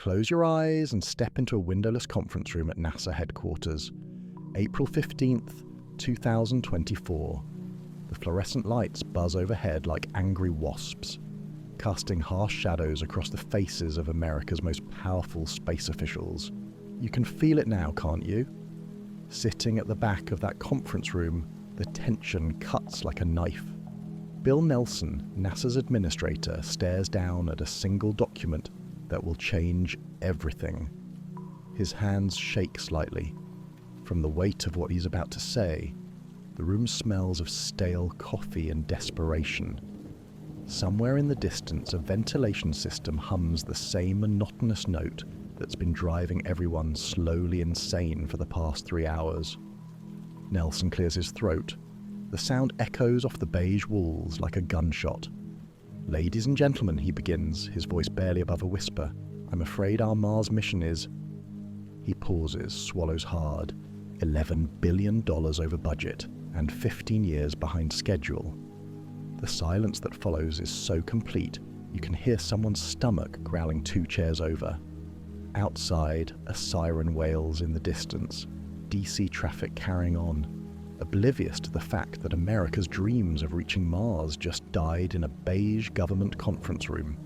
Close your eyes and step into a windowless conference room at NASA headquarters. April 15th, 2024. The fluorescent lights buzz overhead like angry wasps, casting harsh shadows across the faces of America's most powerful space officials. You can feel it now, can't you? Sitting at the back of that conference room, the tension cuts like a knife. Bill Nelson, NASA's administrator, stares down at a single document that will change everything. His hands shake slightly. From the weight of what he's about to say, the room smells of stale coffee and desperation. Somewhere in the distance, a ventilation system hums the same monotonous note that's been driving everyone slowly insane for the past 3 hours. Nelson clears his throat. The sound echoes off the beige walls like a gunshot. "Ladies and gentlemen," he begins, his voice barely above a whisper, "I'm afraid our Mars mission is..." He pauses, swallows hard. $11 billion over budget, and 15 years behind schedule. The silence that follows is so complete, you can hear someone's stomach growling 2 chairs over. Outside, a siren wails in the distance, DC traffic carrying on, oblivious to the fact that America's dreams of reaching Mars just died in a beige government conference room.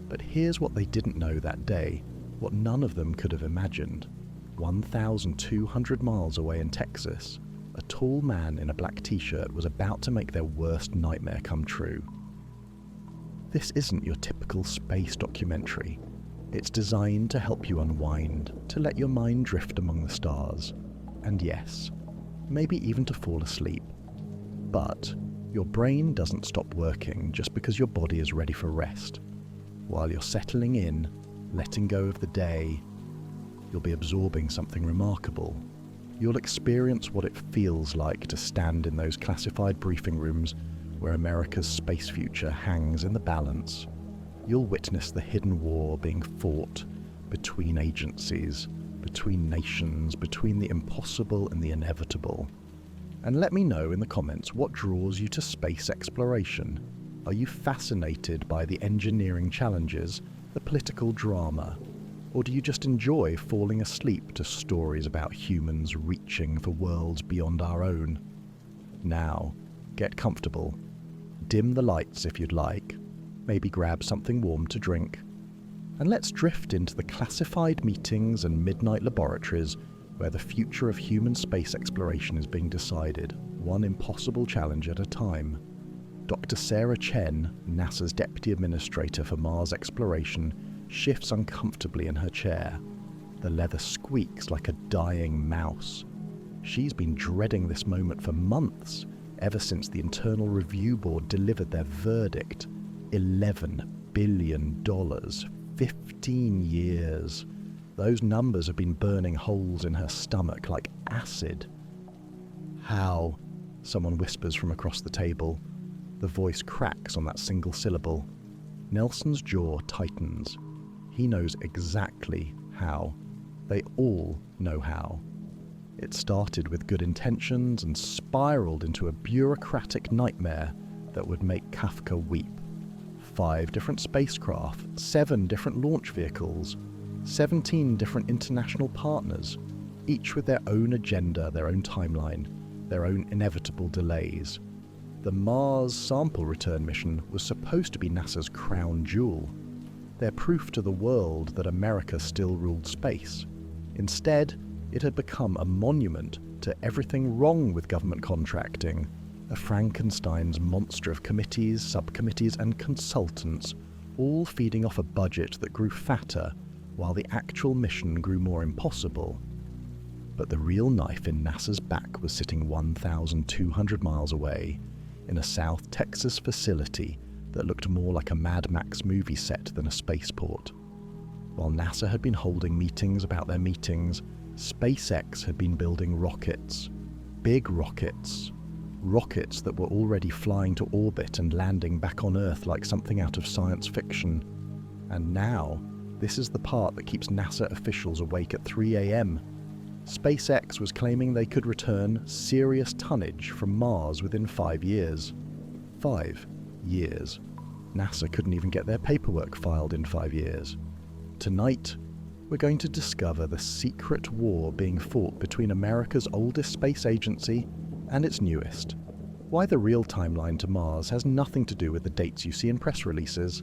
But here's what they didn't know that day, what none of them could have imagined. 1,200 miles away in Texas, a tall man in a black t-shirt was about to make their worst nightmare come true. This isn't your typical space documentary. It's designed to help you unwind, to let your mind drift among the stars. And yes, maybe even to fall asleep. But your brain doesn't stop working just because your body is ready for rest. While you're settling in, letting go of the day, you'll be absorbing something remarkable. You'll experience what it feels like to stand in those classified briefing rooms where America's space future hangs in the balance. You'll witness the hidden war being fought between agencies, between nations, between the impossible and the inevitable. And let me know in the comments what draws you to space exploration. Are you fascinated by the engineering challenges, the political drama? Or do you just enjoy falling asleep to stories about humans reaching for worlds beyond our own? Now, get comfortable. Dim the lights if you'd like. Maybe grab something warm to drink. And let's drift into the classified meetings and midnight laboratories where the future of human space exploration is being decided, one impossible challenge at a time. Dr. Sarah Chen, NASA's Deputy Administrator for Mars Exploration, shifts uncomfortably in her chair. The leather squeaks like a dying mouse. She's been dreading this moment for months, ever since the Internal Review Board delivered their verdict. $11 billion, 15 years. Those numbers have been burning holes in her stomach like acid. "How?" someone whispers from across the table. The voice cracks on that single syllable. Nelson's jaw tightens. He knows exactly how. They all know how. It started with good intentions and spiraled into a bureaucratic nightmare that would make Kafka weep. 5 different spacecraft, 7 different launch vehicles, 17 different international partners, each with their own agenda, their own timeline, their own inevitable delays. The Mars sample return mission was supposed to be NASA's crown jewel, their proof to the world that America still ruled space. Instead, it had become a monument to everything wrong with government contracting, a Frankenstein's monster of committees, subcommittees, and consultants, all feeding off a budget that grew fatter while the actual mission grew more impossible. But the real knife in NASA's back was sitting 1,200 miles away, in a South Texas facility that looked more like a Mad Max movie set than a spaceport. While NASA had been holding meetings about their meetings, SpaceX had been building rockets. Big rockets. Rockets that were already flying to orbit and landing back on Earth like something out of science fiction. And now, this is the part that keeps NASA officials awake at 3 a.m. SpaceX was claiming they could return serious tonnage from Mars within 5 years. 5 years. NASA couldn't even get their paperwork filed in 5 years. Tonight, we're going to discover the secret war being fought between America's oldest space agency and its newest, why the real timeline to Mars has nothing to do with the dates you see in press releases,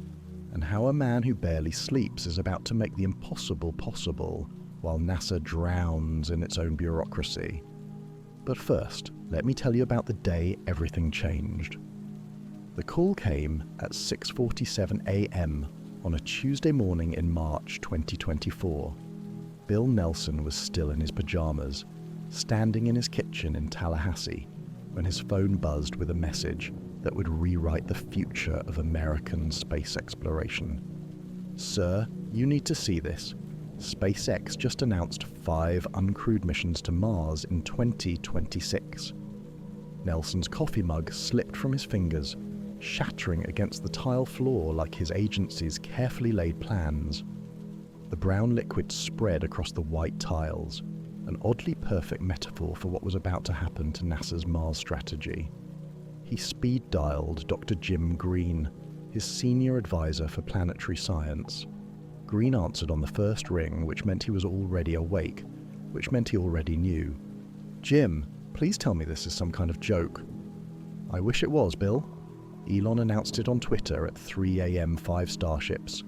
and how a man who barely sleeps is about to make the impossible possible while NASA drowns in its own bureaucracy. But first, let me tell you about the day everything changed. The call came at 6:47 a.m. on a Tuesday morning in March 2024. Bill Nelson was still in his pajamas, standing in his kitchen in Tallahassee, when his phone buzzed with a message that would rewrite the future of American space exploration. "Sir, you need to see this. SpaceX just announced 5 uncrewed missions to Mars in 2026. Nelson's coffee mug slipped from his fingers, shattering against the tile floor like his agency's carefully laid plans. The brown liquid spread across the white tiles, an oddly perfect metaphor for what was about to happen to NASA's Mars strategy. He speed-dialed Dr. Jim Green, his senior advisor for planetary science. Green answered on the first ring, which meant he was already awake, which meant he already knew. "Jim, please tell me this is some kind of joke." "I wish it was, Bill." Elon announced it on Twitter at 3 a.m. 5 Starships.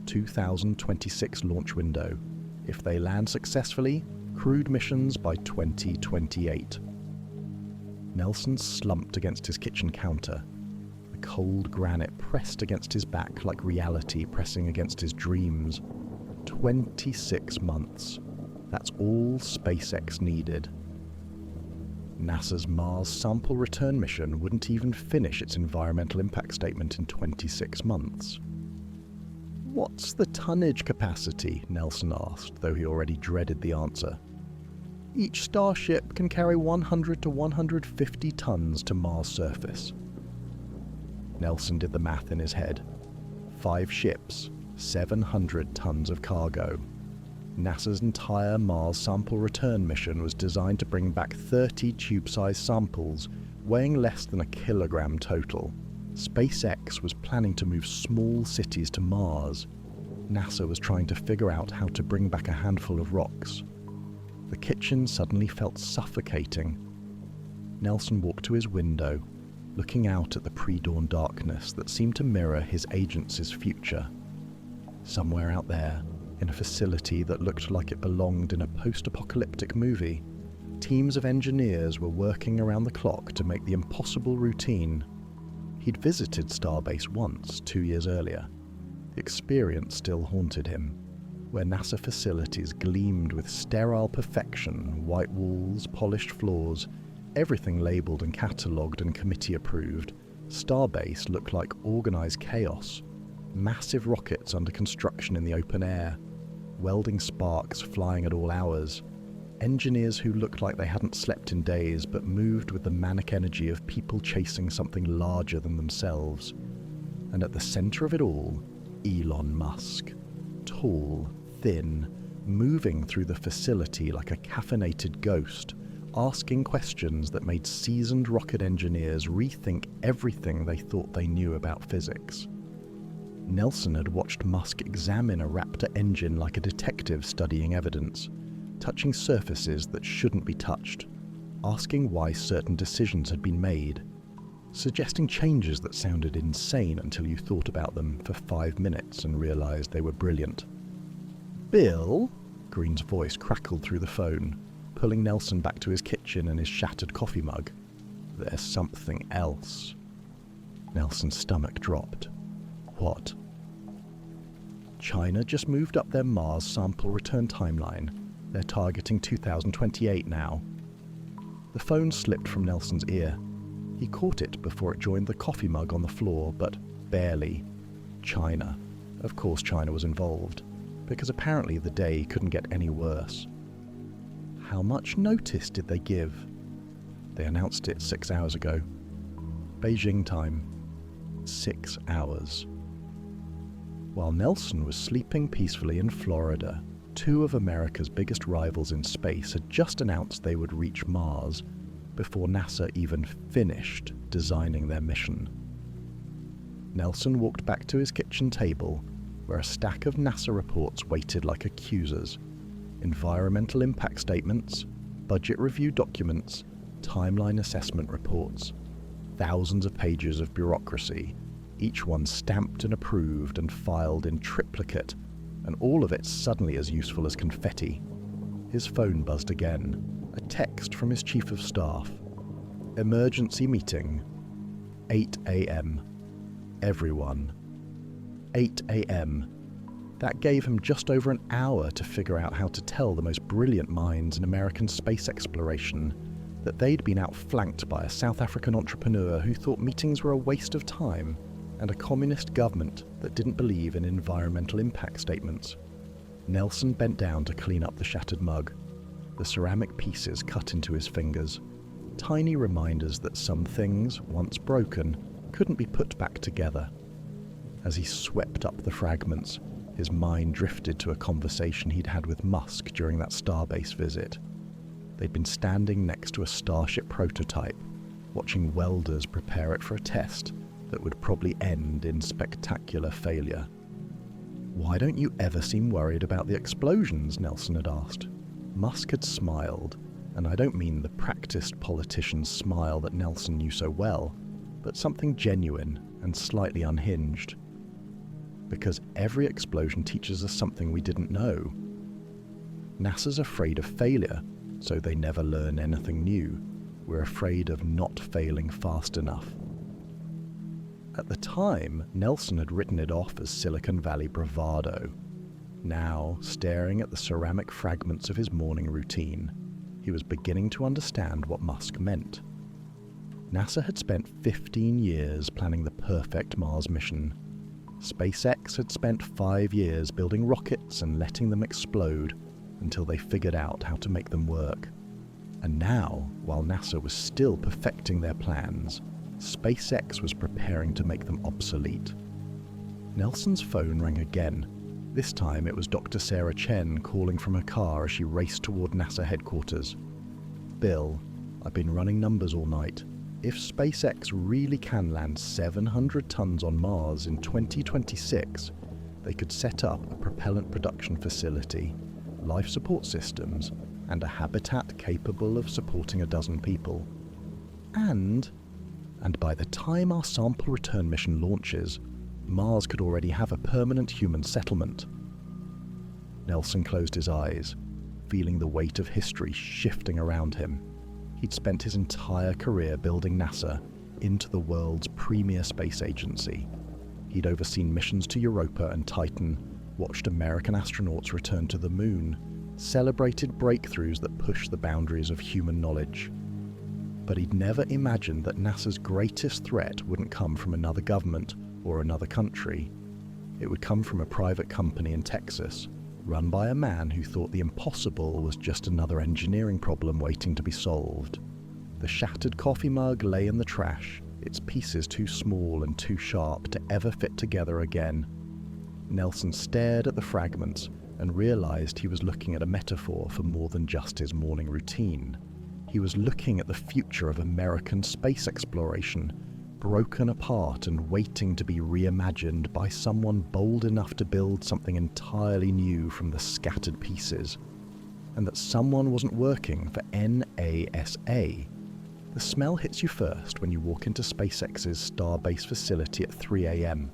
2026 launch window. If they land successfully, crewed missions by 2028. Nelson slumped against his kitchen counter. The cold granite pressed against his back like reality pressing against his dreams. 26 months. That's all SpaceX needed. NASA's Mars sample return mission wouldn't even finish its environmental impact statement in 26 months. "What's the tonnage capacity?" Nelson asked, though he already dreaded the answer. "Each Starship can carry 100 to 150 tons to Mars' surface." Nelson did the math in his head. 5 ships, 700 tons of cargo. NASA's entire Mars sample return mission was designed to bring back 30 tube-sized samples, weighing less than a kilogram total. SpaceX was planning to move small cities to Mars. NASA was trying to figure out how to bring back a handful of rocks. The kitchen suddenly felt suffocating. Nelson walked to his window, looking out at the pre-dawn darkness that seemed to mirror his agency's future. Somewhere out there, in a facility that looked like it belonged in a post-apocalyptic movie, teams of engineers were working around the clock to make the impossible routine. He'd visited Starbase once, 2 years earlier. The experience still haunted him, where NASA facilities gleamed with sterile perfection, white walls, polished floors, everything labelled and catalogued and committee-approved. Starbase looked like organised chaos. Massive rockets under construction in the open air, welding sparks flying at all hours, engineers who looked like they hadn't slept in days but moved with the manic energy of people chasing something larger than themselves. And at the centre of it all, Elon Musk. Tall, thin, moving through the facility like a caffeinated ghost, asking questions that made seasoned rocket engineers rethink everything they thought they knew about physics. Nelson had watched Musk examine a Raptor engine like a detective studying evidence, touching surfaces that shouldn't be touched, asking why certain decisions had been made, suggesting changes that sounded insane until you thought about them for 5 minutes and realised they were brilliant. "Bill?" Green's voice crackled through the phone, pulling Nelson back to his kitchen and his shattered coffee mug. "There's something else." Nelson's stomach dropped. "What?" China just moved up their Mars sample return timeline. They're targeting 2028 now. The phone slipped from Nelson's ear. He caught it before it joined the coffee mug on the floor, but barely. China. Of course China was involved, because apparently the day couldn't get any worse. How much notice did they give? They announced it 6 hours ago. Beijing time. 6 hours. While Nelson was sleeping peacefully in Florida, 2 of America's biggest rivals in space had just announced they would reach Mars before NASA even finished designing their mission. Nelson walked back to his kitchen table, where a stack of NASA reports waited like accusers. Environmental impact statements, budget review documents, timeline assessment reports. Thousands of pages of bureaucracy, each one stamped and approved and filed in triplicate, and all of it suddenly as useful as confetti. His phone buzzed again, a text from his chief of staff. Emergency meeting. 8 a.m. Everyone. 8 a.m. That gave him just over an hour to figure out how to tell the most brilliant minds in American space exploration that they'd been outflanked by a South African entrepreneur who thought meetings were a waste of time, and a communist government that didn't believe in environmental impact statements. Nelson bent down to clean up the shattered mug, the ceramic pieces cut into his fingers, tiny reminders that some things, once broken, couldn't be put back together. As he swept up the fragments, his mind drifted to a conversation he'd had with Musk during that Starbase visit. They'd been standing next to a Starship prototype, watching welders prepare it for a test that would probably end in spectacular failure. "Why don't you ever seem worried about the explosions?" Nelson had asked. Musk had smiled, and I don't mean the practiced politician's smile that Nelson knew so well, but something genuine and slightly unhinged. Because every explosion teaches us something we didn't know. NASA's afraid of failure, so they never learn anything new. We're afraid of not failing fast enough. At the time, Nelson had written it off as Silicon Valley bravado. Now, staring at the ceramic fragments of his morning routine, he was beginning to understand what Musk meant. NASA had spent 15 years planning the perfect Mars mission. SpaceX had spent 5 years building rockets and letting them explode until they figured out how to make them work. And now, while NASA was still perfecting their plans, SpaceX was preparing to make them obsolete. Nelson's phone rang again. This time it was Dr. Sarah Chen calling from her car as she raced toward NASA headquarters. "Bill, I've been running numbers all night. If SpaceX really can land 700 tons on Mars in 2026, they could set up a propellant production facility, life support systems, and a habitat capable of supporting a dozen people. And by the time our sample return mission launches, Mars could already have a permanent human settlement." Nelson closed his eyes, feeling the weight of history shifting around him. He'd spent his entire career building NASA into the world's premier space agency. He'd overseen missions to Europa and Titan, watched American astronauts return to the moon, celebrated breakthroughs that pushed the boundaries of human knowledge. But he'd never imagined that NASA's greatest threat wouldn't come from another government or another country. It would come from a private company in Texas, run by a man who thought the impossible was just another engineering problem waiting to be solved. The shattered coffee mug lay in the trash, its pieces too small and too sharp to ever fit together again. Nelson stared at the fragments and realized he was looking at a metaphor for more than just his morning routine. He was looking at the future of American space exploration, broken apart and waiting to be reimagined by someone bold enough to build something entirely new from the scattered pieces. And that someone wasn't working for NASA. The smell hits you first when you walk into SpaceX's Starbase facility at 3 a.m.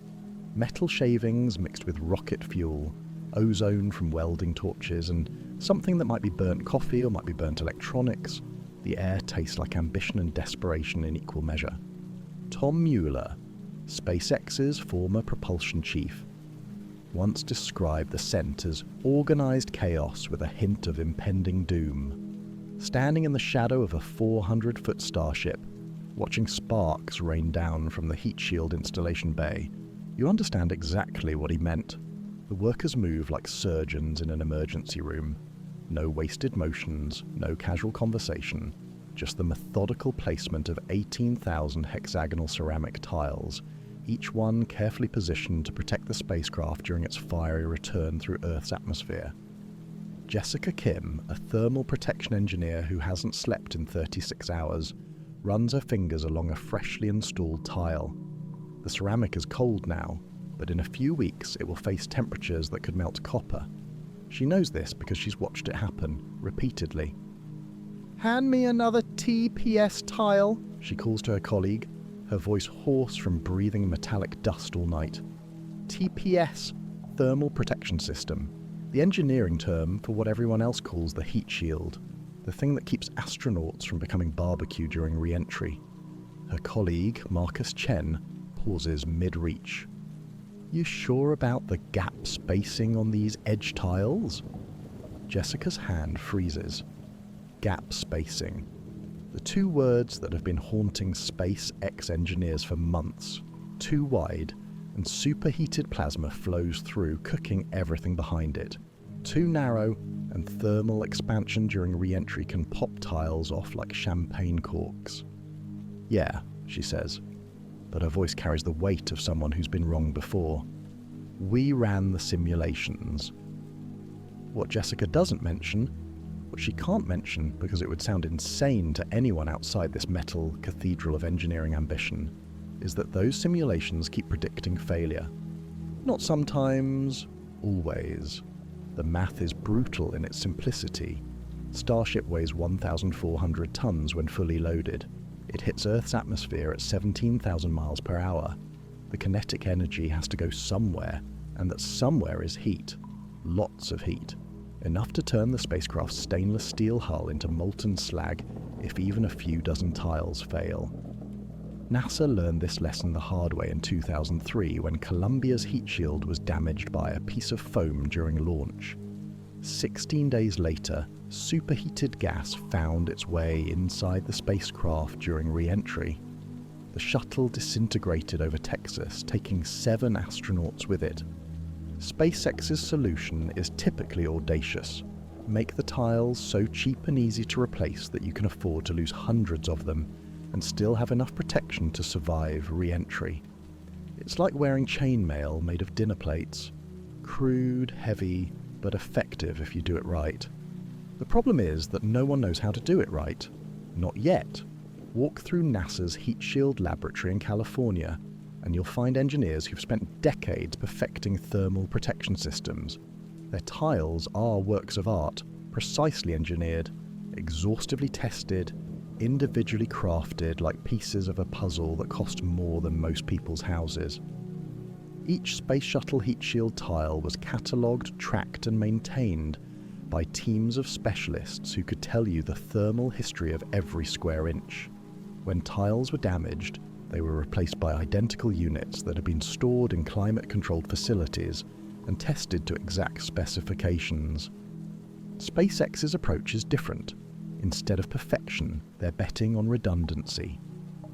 Metal shavings mixed with rocket fuel, ozone from welding torches, and something that might be burnt coffee or might be burnt electronics. The air tastes like ambition and desperation in equal measure. Tom Mueller, SpaceX's former propulsion chief, once described the scent as organized chaos with a hint of impending doom. Standing in the shadow of a 400-foot Starship, watching sparks rain down from the heat shield installation bay, you understand exactly what he meant. The workers move like surgeons in an emergency room. No wasted motions, no casual conversation, just the methodical placement of 18,000 hexagonal ceramic tiles, each one carefully positioned to protect the spacecraft during its fiery return through Earth's atmosphere. Jessica Kim, a thermal protection engineer who hasn't slept in 36 hours, runs her fingers along a freshly installed tile. The ceramic is cold now, but in a few weeks it will face temperatures that could melt copper. She knows this because she's watched it happen, repeatedly. "Hand me another TPS tile," she calls to her colleague, her voice hoarse from breathing metallic dust all night. TPS, Thermal Protection System, the engineering term for what everyone else calls the heat shield, the thing that keeps astronauts from becoming barbecue during re-entry. Her colleague, Marcus Chen, pauses mid-reach. "You sure about the gap spacing on these edge tiles?" Jessica's hand freezes. Gap spacing. The two words that have been haunting SpaceX engineers for months. Too wide, and superheated plasma flows through, cooking everything behind it. Too narrow, and thermal expansion during re-entry can pop tiles off like champagne corks. "Yeah," she says, but her voice carries the weight of someone who's been wrong before. "We ran the simulations." What Jessica doesn't mention, what she can't mention because it would sound insane to anyone outside this metal cathedral of engineering ambition, is that those simulations keep predicting failure. Not sometimes, always. The math is brutal in its simplicity. Starship weighs 1,400 tons when fully loaded. It hits Earth's atmosphere at 17,000 miles per hour. The kinetic energy has to go somewhere, and that somewhere is heat. Lots of heat. Enough to turn the spacecraft's stainless steel hull into molten slag if even a few dozen tiles fail. NASA learned this lesson the hard way in 2003 when Columbia's heat shield was damaged by a piece of foam during launch. 16 days later, superheated gas found its way inside the spacecraft during re-entry. The shuttle disintegrated over Texas, taking 7 astronauts with it. SpaceX's solution is typically audacious. Make the tiles so cheap and easy to replace that you can afford to lose hundreds of them and still have enough protection to survive re-entry. It's like wearing chainmail made of dinner plates. Crude, heavy, but effective if you do it right. The problem is that no one knows how to do it right. Not yet. Walk through NASA's Heat Shield Laboratory in California, and you'll find engineers who've spent decades perfecting thermal protection systems. Their tiles are works of art, precisely engineered, exhaustively tested, individually crafted like pieces of a puzzle that cost more than most people's houses. Each Space Shuttle heat shield tile was catalogued, tracked and maintained by teams of specialists who could tell you the thermal history of every square inch. When tiles were damaged, they were replaced by identical units that had been stored in climate-controlled facilities and tested to exact specifications. SpaceX's approach is different. Instead of perfection, they're betting on redundancy.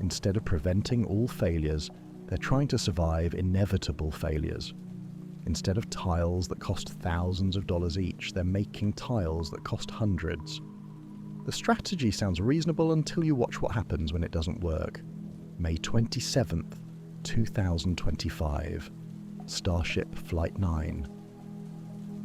Instead of preventing all failures, they're trying to survive inevitable failures. Instead of tiles that cost thousands of dollars each, they're making tiles that cost hundreds. The strategy sounds reasonable until you watch what happens when it doesn't work. May 27th, 2025. Starship Flight 9.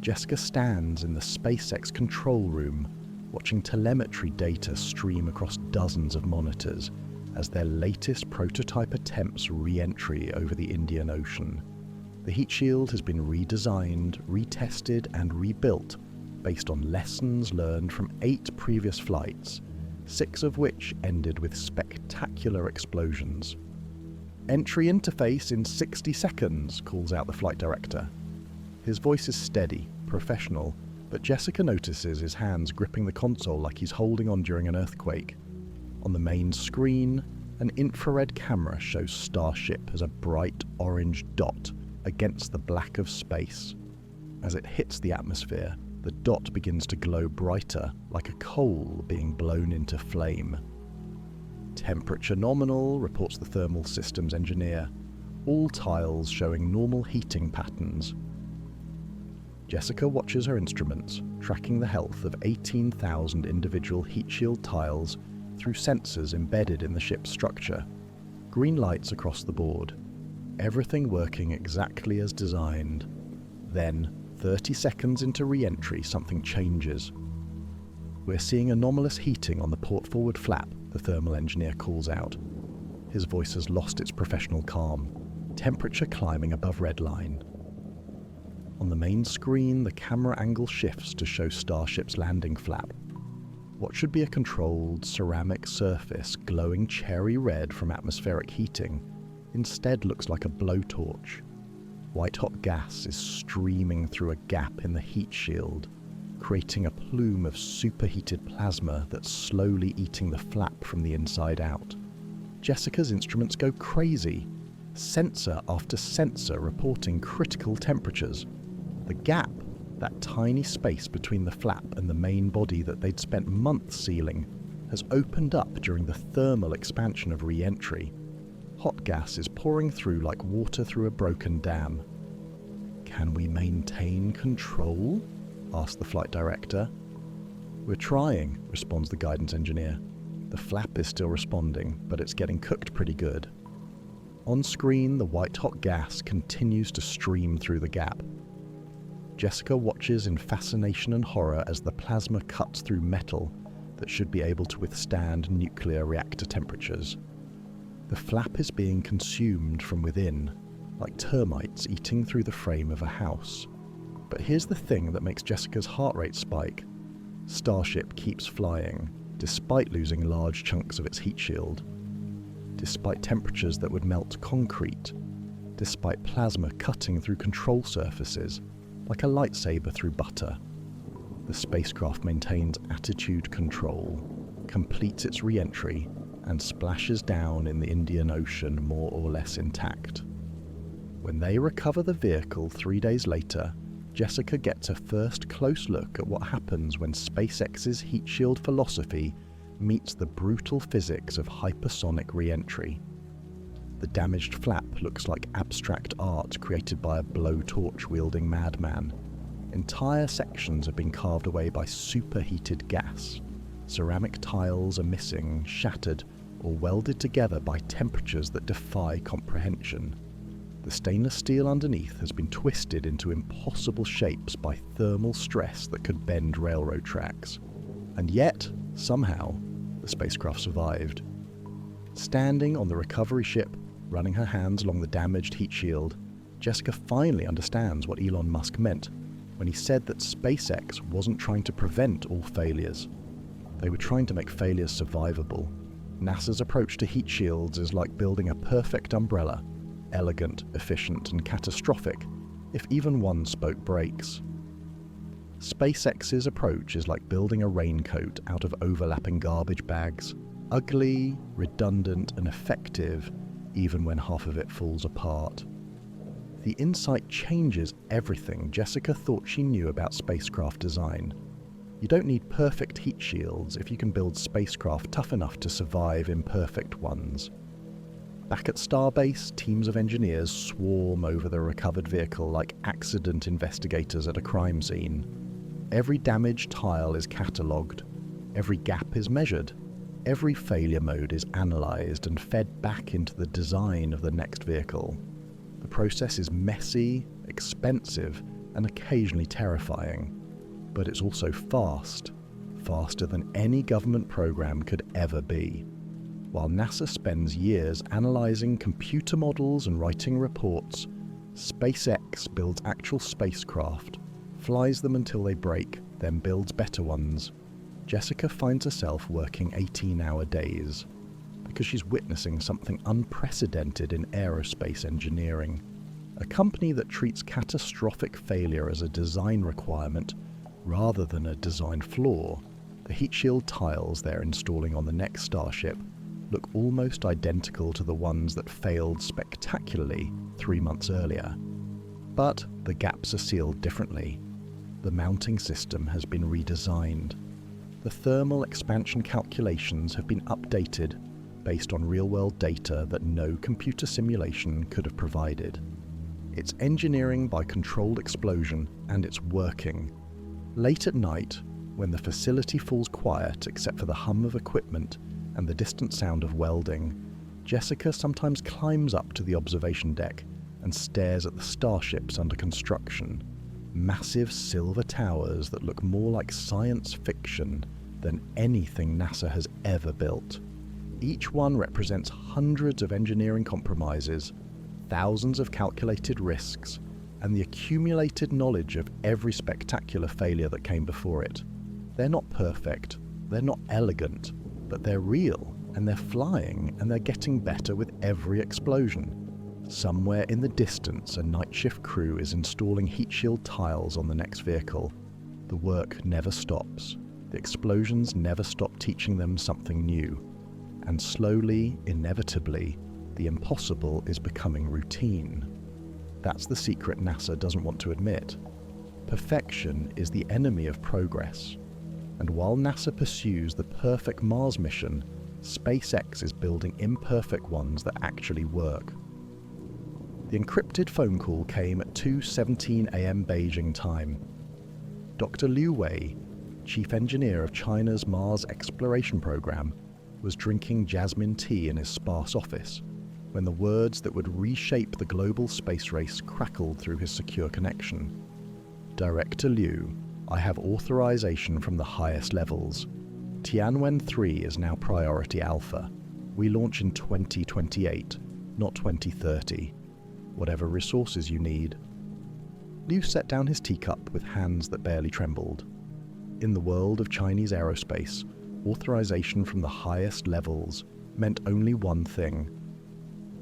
Jessica stands in the SpaceX control room, watching telemetry data stream across dozens of monitors as their latest prototype attempts re-entry over the Indian Ocean. The heat shield has been redesigned, retested and rebuilt based on lessons learned from 8 previous flights, 6 of which ended with spectacular explosions. "Entry interface in 60 seconds, calls out the flight director. His voice is steady, professional, but Jessica notices his hands gripping the console like he's holding on during an earthquake. On the main screen, an infrared camera shows Starship as a bright orange dot against the black of space. As it hits the atmosphere, the dot begins to glow brighter, like a coal being blown into flame. "Temperature nominal," reports the thermal systems engineer. "All tiles showing normal heating patterns." Jessica watches her instruments, tracking the health of 18,000 individual heat shield tiles through sensors embedded in the ship's structure. Green lights across the board. Everything working exactly as designed. Then, 30 seconds into re-entry, something changes. "We're seeing anomalous heating on the port forward flap," the thermal engineer calls out. His voice has lost its professional calm. temperature climbing above redline. On the main screen, the camera angle shifts to show Starship's landing flap. What should be a controlled ceramic surface glowing cherry red from atmospheric heating instead looks like a blowtorch. White-hot gas is streaming through a gap in the heat shield, creating a plume of superheated plasma that's slowly eating the flap from the inside out. Jessica's instruments go crazy, sensor after sensor reporting critical temperatures. The gap, that tiny space between the flap and the main body that they'd spent months sealing, has opened up during the thermal expansion of re-entry. Hot gas is pouring through like water through a broken dam. "Can we maintain control?" asked the flight director. "We're trying," responds the guidance engineer. The flap is still responding, but it's getting cooked pretty good. On screen, the white-hot gas continues to stream through the gap. Jessica watches in fascination and horror as the plasma cuts through metal that should be able to withstand nuclear reactor temperatures. The flap is being consumed from within, like termites eating through the frame of a house. But here's the thing that makes Jessica's heart rate spike. Starship keeps flying, despite losing large chunks of its heat shield. Despite temperatures that would melt concrete. Despite plasma cutting through control surfaces, like a lightsaber through butter. The spacecraft maintains attitude control, completes its re-entry, and splashes down in the Indian Ocean more or less intact. When they recover the vehicle 3 days later, Jessica gets a first close look at what happens when SpaceX's heat shield philosophy meets the brutal physics of hypersonic re-entry. The damaged flap looks like abstract art created by a blowtorch-wielding madman. Entire sections have been carved away by superheated gas. Ceramic tiles are missing, shattered, or welded together by temperatures that defy comprehension. The stainless steel underneath has been twisted into impossible shapes by thermal stress that could bend railroad tracks. And yet, somehow, the spacecraft survived. Standing on the recovery ship, running her hands along the damaged heat shield, Jessica finally understands what Elon Musk meant when he said that SpaceX wasn't trying to prevent all failures. They were trying to make failures survivable. NASA's approach to heat shields is like building a perfect umbrella, elegant, efficient, and catastrophic if even one spoke breaks. SpaceX's approach is like building a raincoat out of overlapping garbage bags, ugly, redundant, and effective even when half of it falls apart. The insight changes everything Jessica thought she knew about spacecraft design. You don't need perfect heat shields if you can build spacecraft tough enough to survive imperfect ones. Back at Starbase, teams of engineers swarm over the recovered vehicle like accident investigators at a crime scene. Every damaged tile is catalogued, every gap is measured, every failure mode is analysed and fed back into the design of the next vehicle. The process is messy, expensive, and occasionally terrifying. But it's also fast, faster than any government program could ever be. While NASA spends years analysing computer models and writing reports, SpaceX builds actual spacecraft, flies them until they break, then builds better ones. Jessica finds herself working 18-hour days because she's witnessing something unprecedented in aerospace engineering. A company that treats catastrophic failure as a design requirement rather than a design flaw. The heat shield tiles they're installing on the next Starship look almost identical to the ones that failed spectacularly 3 months earlier. But the gaps are sealed differently. The mounting system has been redesigned. The thermal expansion calculations have been updated based on real-world data that no computer simulation could have provided. It's engineering by controlled explosion, and it's working. Late at night, when the facility falls quiet except for the hum of equipment and the distant sound of welding, Jessica sometimes climbs up to the observation deck and stares at the starships under construction. Massive silver towers that look more like science fiction than anything NASA has ever built. Each one represents hundreds of engineering compromises, thousands of calculated risks, and the accumulated knowledge of every spectacular failure that came before it. They're not perfect, they're not elegant, but they're real, and they're flying, and they're getting better with every explosion. Somewhere in the distance, a night shift crew is installing heat shield tiles on the next vehicle. The work never stops. The explosions never stop teaching them something new. And slowly, inevitably, the impossible is becoming routine. That's the secret NASA doesn't want to admit. Perfection is the enemy of progress. And while NASA pursues the perfect Mars mission, SpaceX is building imperfect ones that actually work. The encrypted phone call came at 2:17 a.m. Beijing time. Dr. Liu Wei, chief engineer of China's Mars exploration program, was drinking jasmine tea in his sparse office when the words that would reshape the global space race crackled through his secure connection. Director Liu, I have authorization from the highest levels. Tianwen 3 is now priority alpha. We launch in 2028, not 2030. Whatever resources you need. Liu set down his teacup with hands that barely trembled. In the world of Chinese aerospace, authorization from the highest levels meant only one thing.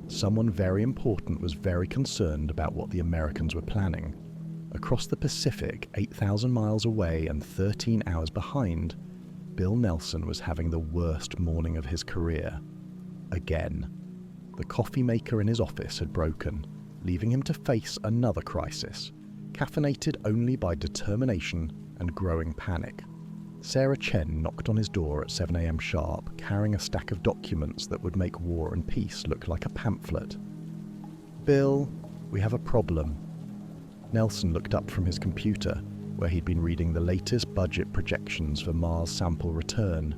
Someone very important was very concerned about what the Americans were planning. Across the Pacific, 8,000 miles away and 13 hours behind, Bill Nelson was having the worst morning of his career. Again. The coffee maker in his office had broken, leaving him to face another crisis, caffeinated only by determination and growing panic. Sarah Chen knocked on his door at 7 a.m. sharp, carrying a stack of documents that would make War and Peace look like a pamphlet. Bill, we have a problem. Nelson looked up from his computer, where he'd been reading the latest budget projections for Mars sample return.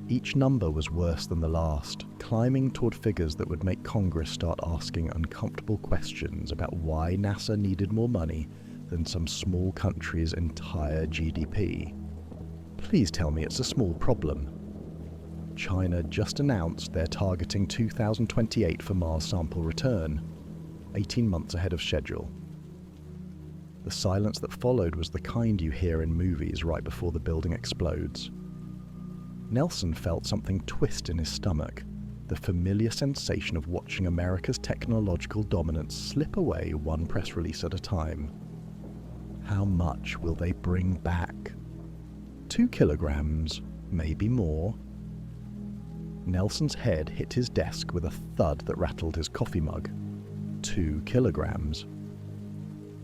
Each number was worse than the last, climbing toward figures that would make Congress start asking uncomfortable questions about why NASA needed more money than some small country's entire GDP. Please tell me it's a small problem. China just announced they're targeting 2028 for Mars sample return, 18 months ahead of schedule. The silence that followed was the kind you hear in movies right before the building explodes. Nelson felt something twist in his stomach, the familiar sensation of watching America's technological dominance slip away one press release at a time. How much will they bring back? 2 kilograms, maybe more. Nelson's head hit his desk with a thud that rattled his coffee mug. 2 kilograms.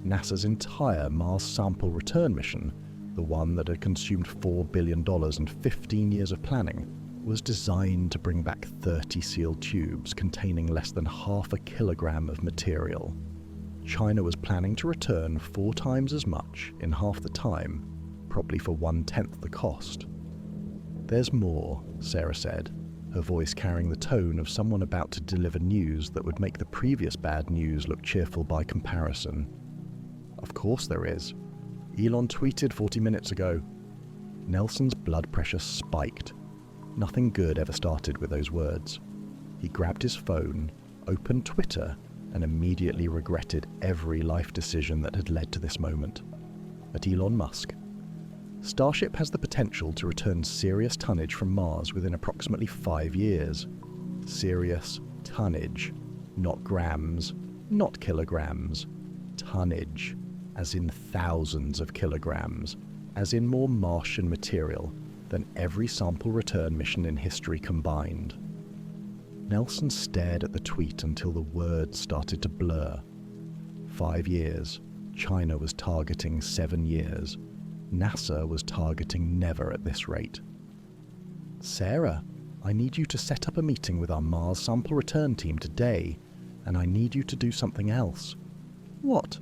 NASA's entire Mars sample return mission, the one that had consumed $4 billion and 15 years of planning, was designed to bring back 30 sealed tubes containing less than half a kilogram of material. China was planning to return 4 times as much in half the time, probably for 1/10 the cost. There's more, Sarah said, her voice carrying the tone of someone about to deliver news that would make the previous bad news look cheerful by comparison. Of course there is. Elon tweeted 40 minutes ago. Nelson's blood pressure spiked. Nothing good ever started with those words. He grabbed his phone, opened Twitter, and immediately regretted every life decision that had led to this moment. At Elon Musk. Starship has the potential to return serious tonnage from Mars within approximately 5 years. Serious tonnage. Not grams, not kilograms. Tonnage. As in thousands of kilograms, as in more Martian material than every sample return mission in history combined. Nelson stared at the tweet until the words started to blur. 5 years. China was targeting 7 years. NASA was targeting never at this rate. Sarah, I need you to set up a meeting with our Mars sample return team today, and I need you to do something else. What?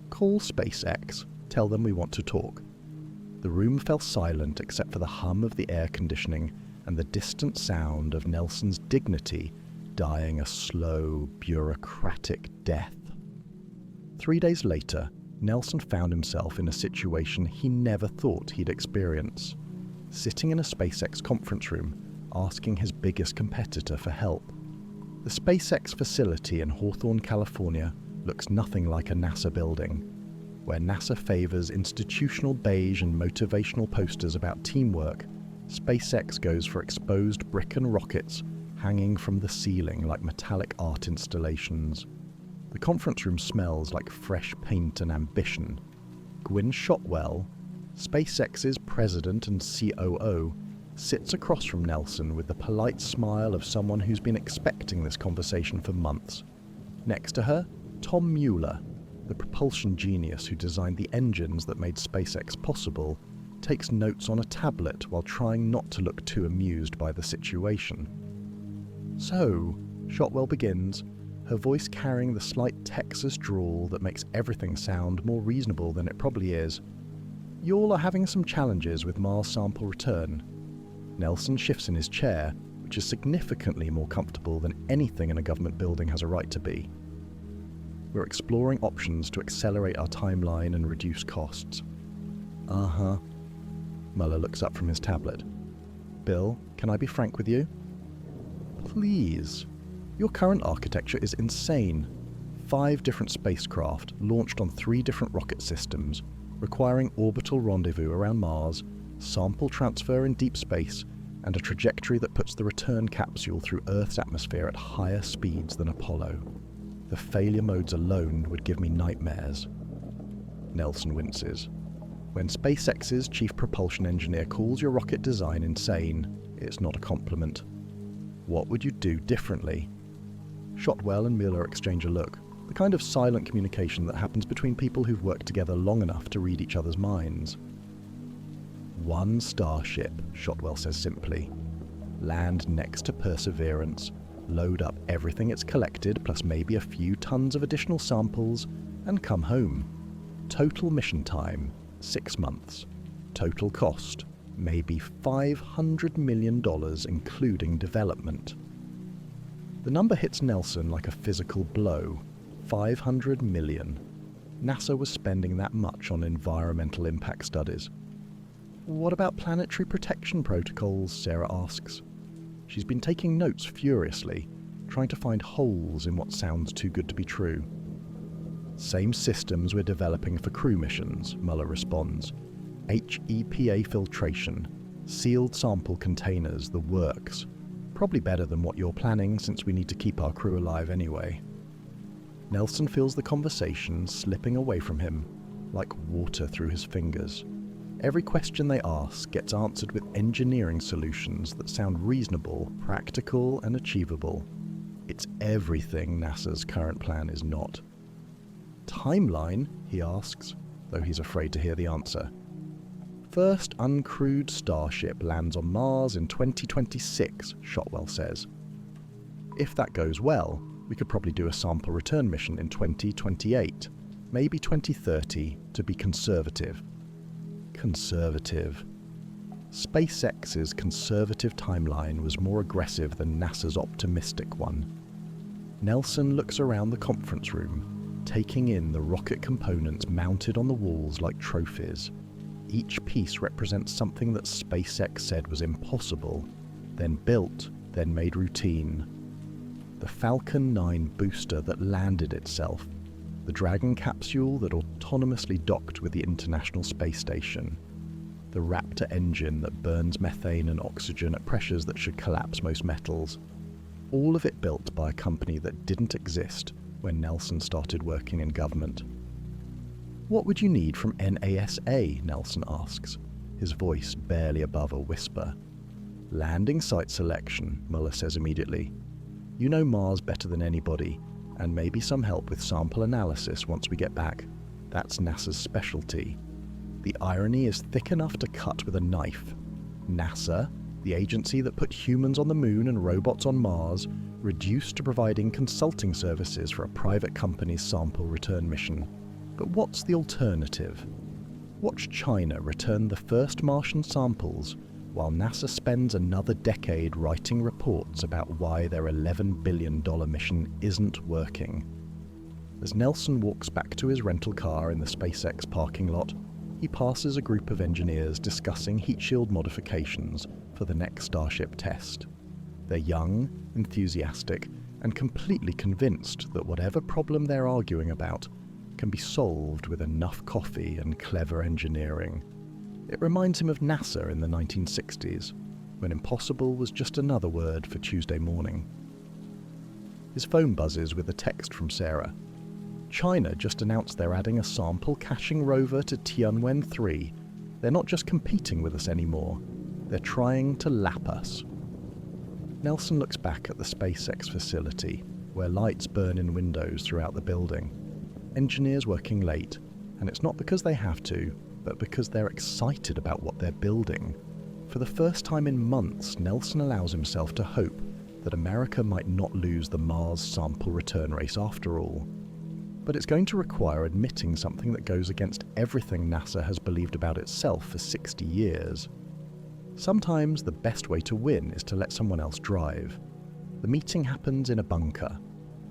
Call SpaceX. Tell them we want to talk. The room fell silent except for the hum of the air conditioning and the distant sound of Nelson's dignity dying a slow, bureaucratic death. 3 days later, Nelson found himself in a situation he never thought he'd experience. Sitting in a SpaceX conference room, asking his biggest competitor for help. The SpaceX facility in Hawthorne, California looks nothing like a NASA building, where NASA favours institutional beige and motivational posters about teamwork. SpaceX goes for exposed brick and rockets hanging from the ceiling like metallic art installations. The conference room smells like fresh paint and ambition. Gwynne Shotwell, SpaceX's president and COO, sits across from Nelson with the polite smile of someone who's been expecting this conversation for months. Next to her, Tom Mueller, the propulsion genius who designed the engines that made SpaceX possible, takes notes on a tablet while trying not to look too amused by the situation. So, Shotwell begins, her voice carrying the slight Texas drawl that makes everything sound more reasonable than it probably is. You all are having some challenges with Mars sample return. Nelson shifts in his chair, which is significantly more comfortable than anything in a government building has a right to be. We're exploring options to accelerate our timeline and reduce costs. Uh-huh. Mueller looks up from his tablet. Bill, can I be frank with you? Please. Your current architecture is insane. 5 different spacecraft launched on 3 different rocket systems, requiring orbital rendezvous around Mars, sample transfer in deep space, and a trajectory that puts the return capsule through Earth's atmosphere at higher speeds than Apollo. The failure modes alone would give me nightmares. Nelson winces. When SpaceX's chief propulsion engineer calls your rocket design insane, it's not a compliment. What would you do differently? Shotwell and Mueller exchange a look, the kind of silent communication that happens between people who've worked together long enough to read each other's minds. One Starship, Shotwell says simply. Land next to Perseverance, load up everything it's collected plus maybe a few tons of additional samples, and come home. Total mission time, 6 months. Total cost, maybe $500 million including development. The number hits Nelson like a physical blow. 500 million. NASA was spending that much on environmental impact studies. What about planetary protection protocols, Sarah asks. She's been taking notes furiously, trying to find holes in what sounds too good to be true. Same systems we're developing for crew missions, Mueller responds. HEPA filtration, sealed sample containers, the works. Probably better than what you're planning since we need to keep our crew alive anyway. Nelson feels the conversation slipping away from him, like water through his fingers. Every question they ask gets answered with engineering solutions that sound reasonable, practical, and achievable. It's everything NASA's current plan is not. Timeline, he asks, though he's afraid to hear the answer. First uncrewed Starship lands on Mars in 2026, Shotwell says. If that goes well, we could probably do a sample return mission in 2028, maybe 2030, to be conservative. Conservative. SpaceX's conservative timeline was more aggressive than NASA's optimistic one. Nelson looks around the conference room, taking in the rocket components mounted on the walls like trophies. Each piece represents something that SpaceX said was impossible, then built, then made routine. The Falcon 9 booster that landed itself, the Dragon capsule that autonomously docked with the International Space Station, the Raptor engine that burns methane and oxygen at pressures that should collapse most metals. All of it built by a company that didn't exist when Nelson started working in government. What would you need from NASA? Nelson asks, his voice barely above a whisper. Landing site selection, Mueller says immediately. You know Mars better than anybody, and maybe some help with sample analysis once we get back. That's NASA's specialty. The irony is thick enough to cut with a knife. NASA, the agency that put humans on the moon and robots on Mars, reduced to providing consulting services for a private company's sample return mission. But what's the alternative? Watch China return the first Martian samples, while NASA spends another decade writing reports about why their $11 billion mission isn't working. As Nelson walks back to his rental car in the SpaceX parking lot, he passes a group of engineers discussing heat shield modifications for the next Starship test. They're young, enthusiastic, and completely convinced that whatever problem they're arguing about can be solved with enough coffee and clever engineering. It reminds him of NASA in the 1960s, when impossible was just another word for Tuesday morning. His phone buzzes with a text from Sarah. China just announced they're adding a sample caching rover to Tianwen-3. They're not just competing with us anymore, they're trying to lap us. Nelson looks back at the SpaceX facility, where lights burn in windows throughout the building. Engineers working late, and it's not because they have to, but because they're excited about what they're building. For the first time in months, Nelson allows himself to hope that America might not lose the Mars sample return race after all. But it's going to require admitting something that goes against everything NASA has believed about itself for 60 years. Sometimes the best way to win is to let someone else drive. The meeting happens in a bunker,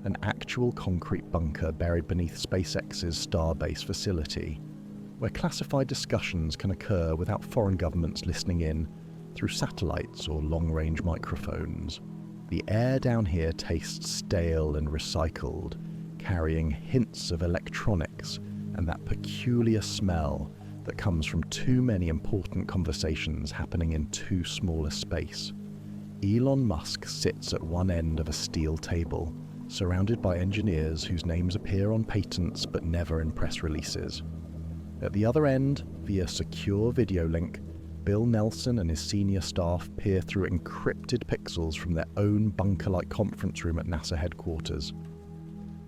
an actual concrete bunker buried beneath SpaceX's Starbase facility, where classified discussions can occur without foreign governments listening in through satellites or long-range microphones. The air down here tastes stale and recycled, carrying hints of electronics and that peculiar smell that comes from too many important conversations happening in too small a space. Elon Musk sits at one end of a steel table, surrounded by engineers whose names appear on patents but never in press releases. At the other end, via secure video link, Bill Nelson and his senior staff peer through encrypted pixels from their own bunker-like conference room at NASA headquarters.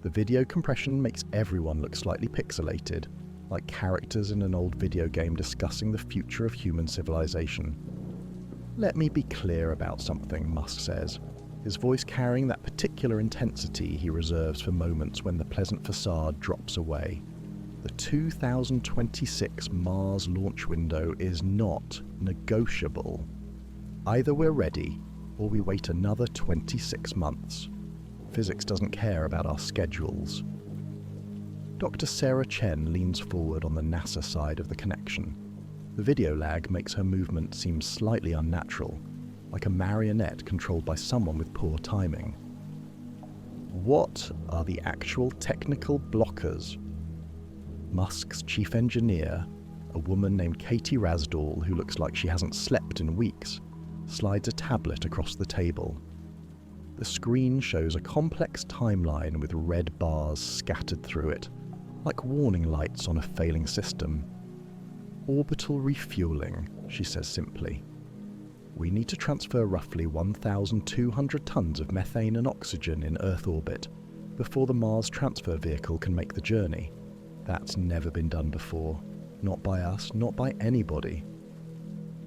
The video compression makes everyone look slightly pixelated, like characters in an old video game discussing the future of human civilization. "Let me be clear about something," Musk says, his voice carrying that particular intensity he reserves for moments when the pleasant facade drops away. The 2026 Mars launch window is not negotiable. Either we're ready, or we wait another 26 months. Physics doesn't care about our schedules. Dr. Sarah Chen leans forward on the NASA side of the connection. The video lag makes her movement seem slightly unnatural, like a marionette controlled by someone with poor timing. What are the actual technical blockers? Musk's chief engineer, a woman named Katie Rasdall who looks like she hasn't slept in weeks, slides a tablet across the table. The screen shows a complex timeline with red bars scattered through it, like warning lights on a failing system. "Orbital refueling," she says simply. "We need to transfer roughly 1,200 tons of methane and oxygen in Earth orbit before the Mars transfer vehicle can make the journey. That's never been done before. Not by us, not by anybody."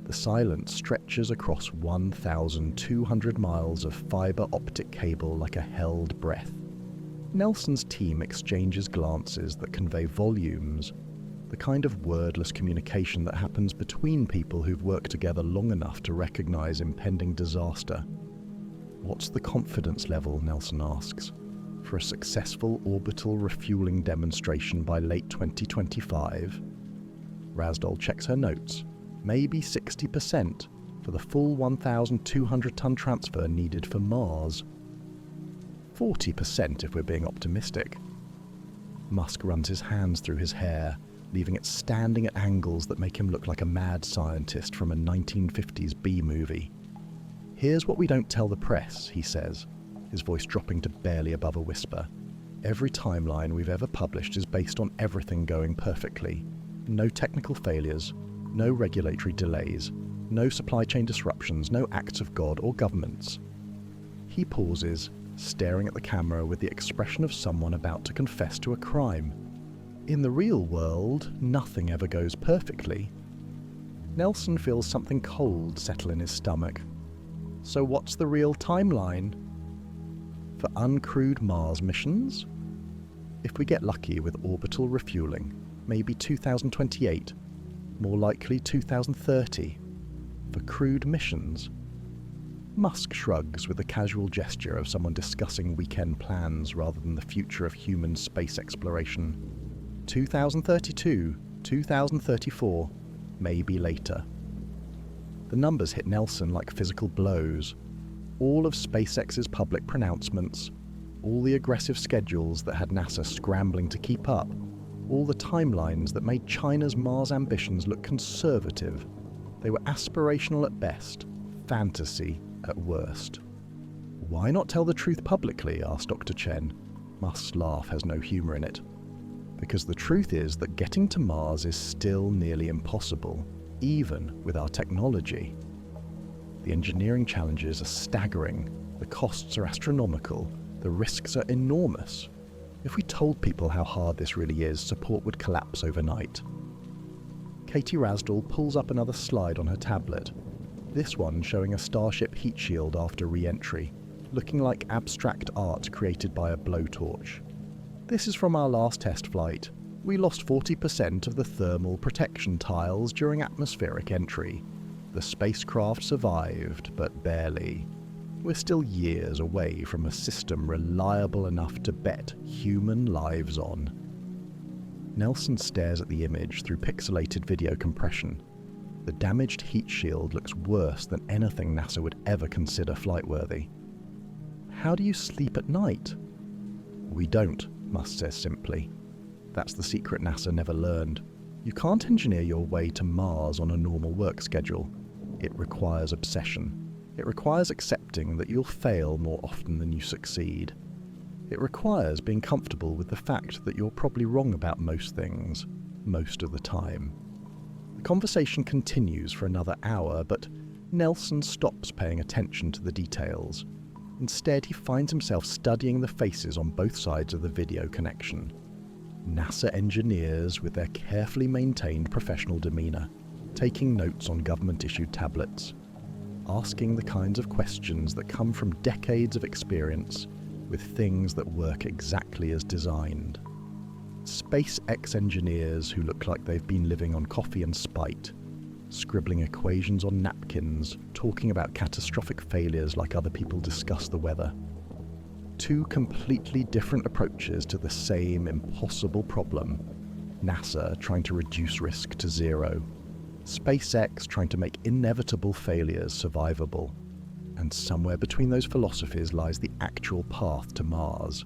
The silence stretches across 1,200 miles of fiber optic cable like a held breath. Nelson's team exchanges glances that convey volumes, the kind of wordless communication that happens between people who've worked together long enough to recognize impending disaster. "What's the confidence level?" Nelson asks. "For a successful orbital refueling demonstration by late 2025? Rasdall checks her notes. "Maybe 60% for the full 1,200-ton transfer needed for Mars. 40% if we're being optimistic." Musk runs his hands through his hair, leaving it standing at angles that make him look like a mad scientist from a 1950s B-movie. "Here's what we don't tell the press," he says, his voice dropping to barely above a whisper. "Every timeline we've ever published is based on everything going perfectly. No technical failures, no regulatory delays, no supply chain disruptions, no acts of God or governments." He pauses, staring at the camera with the expression of someone about to confess to a crime. "In the real world, nothing ever goes perfectly." Nelson feels something cold settle in his stomach. "So what's the real timeline?" "For uncrewed Mars missions? If we get lucky with orbital refueling, maybe 2028, more likely 2030. For crewed missions?" Musk shrugs with the casual gesture of someone discussing weekend plans rather than the future of human space exploration. 2032, 2034, maybe later. The numbers hit Nelson like physical blows. All of SpaceX's public pronouncements, all the aggressive schedules that had NASA scrambling to keep up, all the timelines that made China's Mars ambitions look conservative. They were aspirational at best, fantasy at worst. "Why not tell the truth publicly?" asked Dr. Chen. Musk's laugh has no humour in it. "Because the truth is that getting to Mars is still nearly impossible, even with our technology. The engineering challenges are staggering, the costs are astronomical, the risks are enormous. If we told people how hard this really is, support would collapse overnight." Katie Rasdall pulls up another slide on her tablet, this one showing a Starship heat shield after re-entry, looking like abstract art created by a blowtorch. "This is from our last test flight. We lost 40% of the thermal protection tiles during atmospheric entry. The spacecraft survived, but barely. We're still years away from a system reliable enough to bet human lives on." Nelson stares at the image through pixelated video compression. The damaged heat shield looks worse than anything NASA would ever consider flight-worthy. "How do you sleep at night?" "We don't," Musk says simply. "That's the secret NASA never learned. You can't engineer your way to Mars on a normal work schedule. It requires obsession. It requires accepting that you'll fail more often than you succeed. It requires being comfortable with the fact that you're probably wrong about most things, most of the time." The conversation continues for another hour, but Nelson stops paying attention to the details. Instead, he finds himself studying the faces on both sides of the video connection. NASA engineers with their carefully maintained professional demeanour, taking notes on government-issued tablets, asking the kinds of questions that come from decades of experience with things that work exactly as designed. SpaceX engineers who look like they've been living on coffee and spite, scribbling equations on napkins, talking about catastrophic failures like other people discuss the weather. Two completely different approaches to the same impossible problem. NASA trying to reduce risk to zero. SpaceX trying to make inevitable failures survivable. And somewhere between those philosophies lies the actual path to Mars.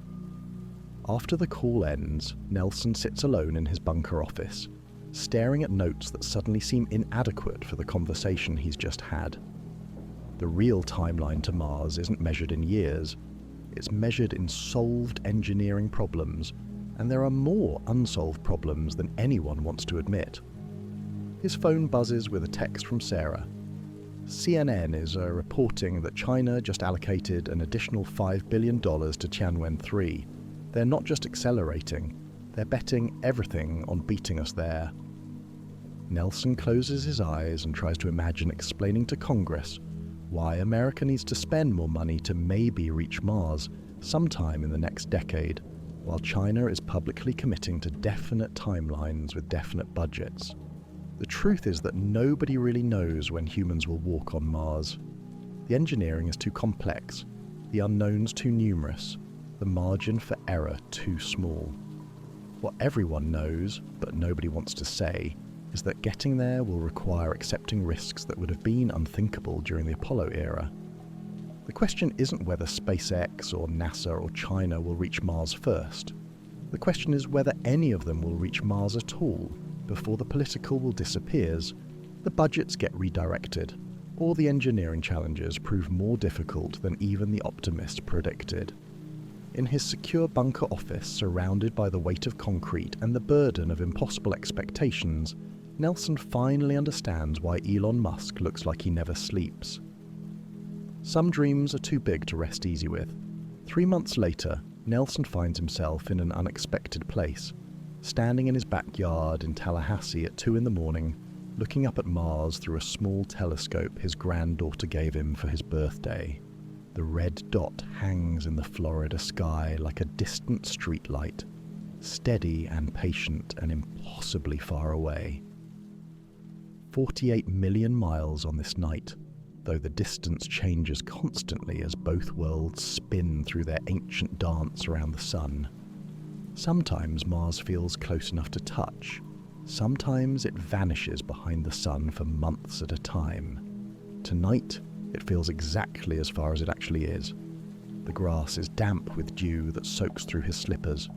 After the call ends, Nelson sits alone in his bunker office, staring at notes that suddenly seem inadequate for the conversation he's just had. The real timeline to Mars isn't measured in years, it's measured in solved engineering problems, and there are more unsolved problems than anyone wants to admit. His phone buzzes with a text from Sarah. CNN is reporting that China just allocated an additional $5 billion to Tianwen-3. They're not just accelerating, they're betting everything on beating us there. Nelson closes his eyes and tries to imagine explaining to Congress why America needs to spend more money to maybe reach Mars sometime in the next decade, while China is publicly committing to definite timelines with definite budgets. The truth is that nobody really knows when humans will walk on Mars. The engineering is too complex, the unknowns too numerous, the margin for error too small. What everyone knows, but nobody wants to say, is that getting there will require accepting risks that would have been unthinkable during the Apollo era. The question isn't whether SpaceX or NASA or China will reach Mars first. The question is whether any of them will reach Mars at all before the political will disappears, the budgets get redirected, or the engineering challenges prove more difficult than even the optimists predicted. In his secure bunker office, surrounded by the weight of concrete and the burden of impossible expectations, Nelson finally understands why Elon Musk looks like he never sleeps. Some dreams are too big to rest easy with. 3 months later, Nelson finds himself in an unexpected place, standing in his backyard in Tallahassee at 2 a.m, looking up at Mars through a small telescope his granddaughter gave him for his birthday. The red dot hangs in the Florida sky like a distant streetlight, steady and patient and impossibly far away. 48 million miles on this night, though the distance changes constantly as both worlds spin through their ancient dance around the sun. Sometimes Mars feels close enough to touch. Sometimes it vanishes behind the sun for months at a time. Tonight, it feels exactly as far as it actually is. The grass is damp with dew that soaks through his slippers.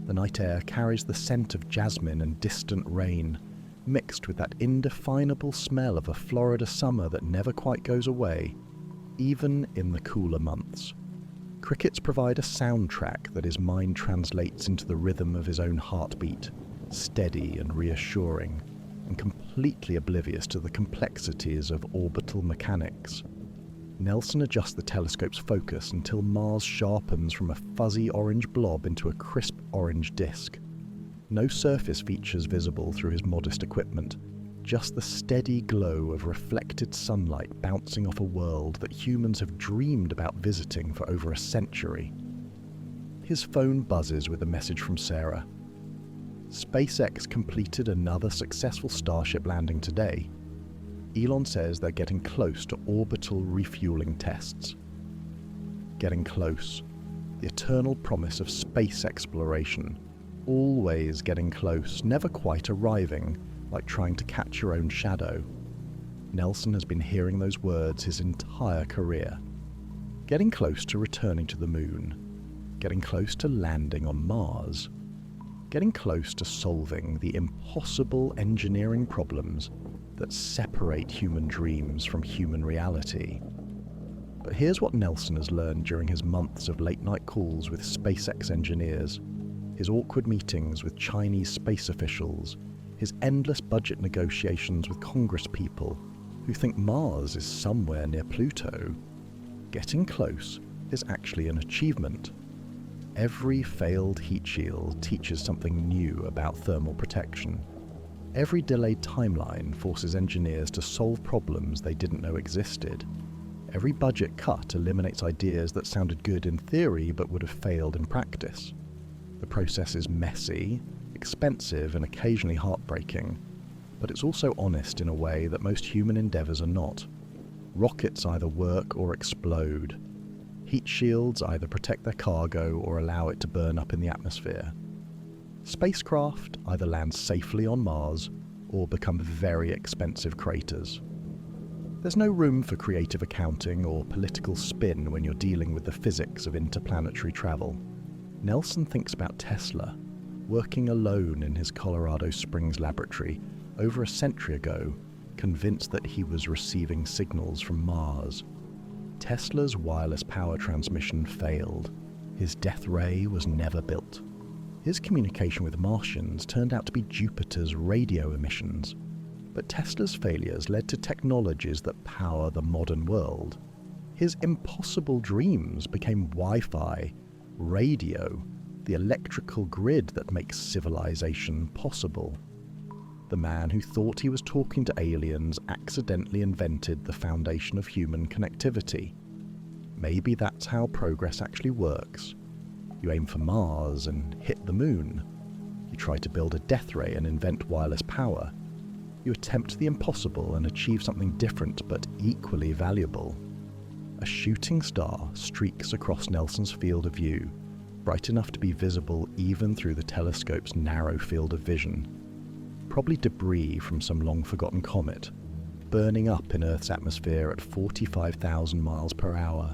The night air carries the scent of jasmine and distant rain, mixed with that indefinable smell of a Florida summer that never quite goes away, even in the cooler months. Crickets provide a soundtrack that his mind translates into the rhythm of his own heartbeat, steady and reassuring, and completely oblivious to the complexities of orbital mechanics. Nelson adjusts the telescope's focus until Mars sharpens from a fuzzy orange blob into a crisp orange disk. No surface features visible through his modest equipment, just the steady glow of reflected sunlight bouncing off a world that humans have dreamed about visiting for over a century. His phone buzzes with a message from Sarah. SpaceX completed another successful Starship landing today. Elon says they're getting close to orbital refueling tests. Getting close. The eternal promise of space exploration. Always getting close, never quite arriving, like trying to catch your own shadow. Nelson has been hearing those words his entire career. Getting close to returning to the moon. Getting close to landing on Mars. Getting close to solving the impossible engineering problems that separate human dreams from human reality. But here's what Nelson has learned during his months of late-night calls with SpaceX engineers, his awkward meetings with Chinese space officials, his endless budget negotiations with congresspeople who think Mars is somewhere near Pluto. Getting close is actually an achievement. Every failed heat shield teaches something new about thermal protection. Every delayed timeline forces engineers to solve problems they didn't know existed. Every budget cut eliminates ideas that sounded good in theory but would have failed in practice. The process is messy, expensive, and occasionally heartbreaking, but it's also honest in a way that most human endeavours are not. Rockets either work or explode. Heat shields either protect their cargo or allow it to burn up in the atmosphere. Spacecraft either land safely on Mars or become very expensive craters. There's no room for creative accounting or political spin when you're dealing with the physics of interplanetary travel. Nelson thinks about Tesla, working alone in his Colorado Springs laboratory over a century ago, convinced that he was receiving signals from Mars. Tesla's wireless power transmission failed. His death ray was never built. His communication with Martians turned out to be Jupiter's radio emissions. But Tesla's failures led to technologies that power the modern world. His impossible dreams became Wi-Fi, radio, the electrical grid that makes civilization possible. The man who thought he was talking to aliens accidentally invented the foundation of human connectivity. Maybe that's how progress actually works. You aim for Mars and hit the moon. You try to build a death ray and invent wireless power. You attempt the impossible and achieve something different but equally valuable. A shooting star streaks across Nelson's field of view, bright enough to be visible even through the telescope's narrow field of vision. Probably debris from some long-forgotten comet, burning up in Earth's atmosphere at 45,000 miles per hour.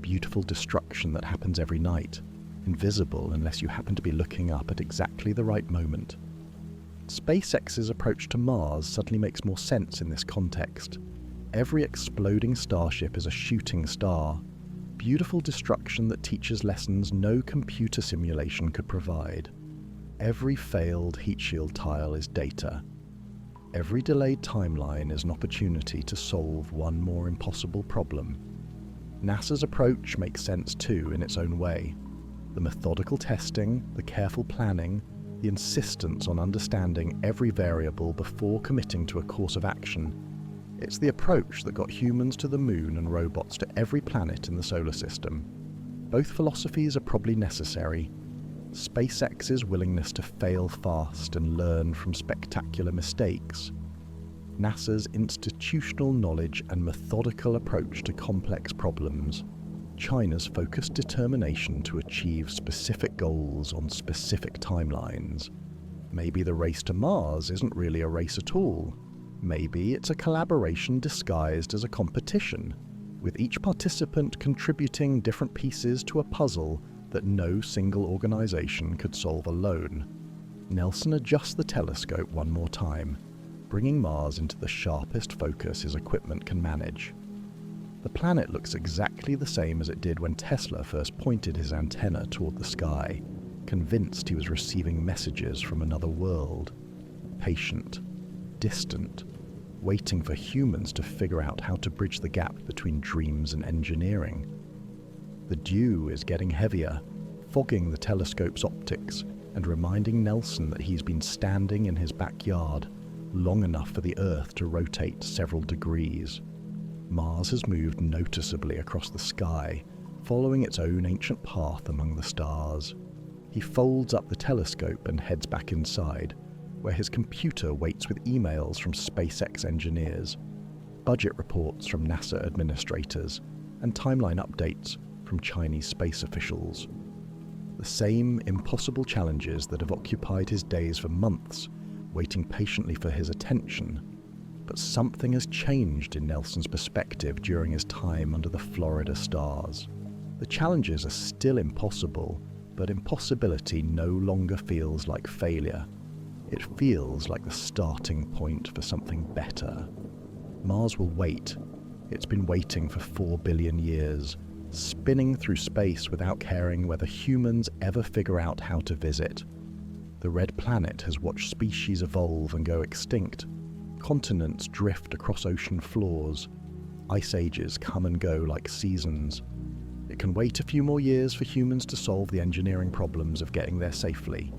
Beautiful destruction that happens every night, invisible unless you happen to be looking up at exactly the right moment. SpaceX's approach to Mars suddenly makes more sense in this context. Every exploding starship is a shooting star, beautiful destruction that teaches lessons no computer simulation could provide. Every failed heat shield tile is data. Every delayed timeline is an opportunity to solve one more impossible problem. NASA's approach makes sense too in its own way. The methodical testing, the careful planning, the insistence on understanding every variable before committing to a course of action. It's the approach that got humans to the moon and robots to every planet in the solar system. Both philosophies are probably necessary. SpaceX's willingness to fail fast and learn from spectacular mistakes. NASA's institutional knowledge and methodical approach to complex problems. China's focused determination to achieve specific goals on specific timelines. Maybe the race to Mars isn't really a race at all. Maybe it's a collaboration disguised as a competition. with each participant contributing different pieces to a puzzle that no single organization could solve alone. Nelson adjusts the telescope one more time, bringing Mars into the sharpest focus his equipment can manage. The planet looks exactly the same as it did when Tesla first pointed his antenna toward the sky, convinced he was receiving messages from another world. Patient, distant, waiting for humans to figure out how to bridge the gap between dreams and engineering. The dew is getting heavier, fogging the telescope's optics and reminding Nelson that he's been standing in his backyard long enough for the Earth to rotate several degrees. Mars has moved noticeably across the sky, following its own ancient path among the stars. He folds up the telescope and heads back inside, where his computer waits with emails from SpaceX engineers, budget reports from NASA administrators, and timeline updates from Chinese space officials. The same impossible challenges that have occupied his days for months, waiting patiently for his attention. But something has changed in Nelson's perspective during his time under the Florida stars. The challenges are still impossible, but impossibility no longer feels like failure. It feels like the starting point for something better. Mars will wait. It's been waiting for 4 billion years, spinning through space without caring whether humans ever figure out how to visit. The red planet has watched species evolve and go extinct. Continents drift across ocean floors. Ice ages come and go like seasons. It can wait a few more years for humans to solve the engineering problems of getting there safely.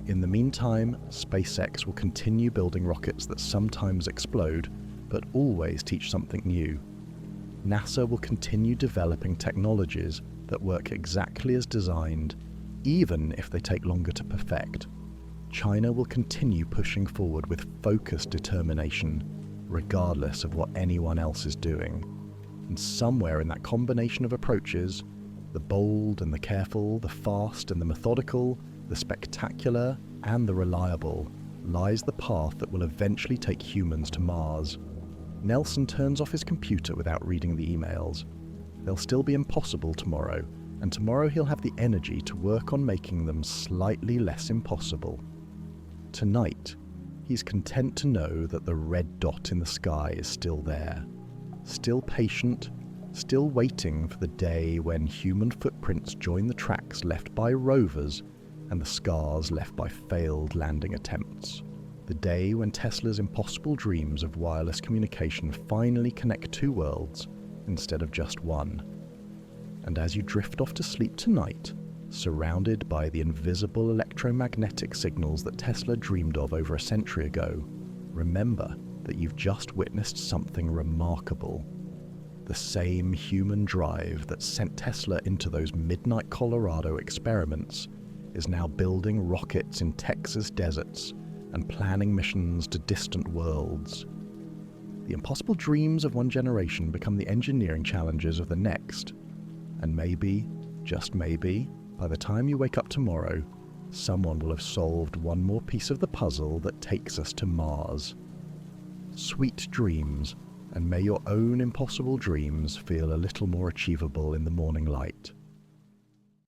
In the meantime, SpaceX will continue building rockets that sometimes explode, but always teach something new. NASA will continue developing technologies that work exactly as designed, even if they take longer to perfect. China will continue pushing forward with focused determination, regardless of what anyone else is doing. And somewhere in that combination of approaches, the bold and the careful, the fast and the methodical, the spectacular and the reliable, lies the path that will eventually take humans to Mars. Nelson turns off his computer without reading the emails. They'll still be impossible tomorrow, and tomorrow he'll have the energy to work on making them slightly less impossible. Tonight, he's content to know that the red dot in the sky is still there, still patient, still waiting for the day when human footprints join the tracks left by rovers and the scars left by failed landing attempts. The day when Tesla's impossible dreams of wireless communication finally connect two worlds instead of just one. And as you drift off to sleep tonight, surrounded by the invisible electromagnetic signals that Tesla dreamed of over a century ago, remember that you've just witnessed something remarkable. The same human drive that sent Tesla into those midnight Colorado experiments is now building rockets in Texas deserts and planning missions to distant worlds. The impossible dreams of one generation become the engineering challenges of the next. And maybe, just maybe, by the time you wake up tomorrow, someone will have solved one more piece of the puzzle that takes us to Mars. Sweet dreams, and may your own impossible dreams feel a little more achievable in the morning light.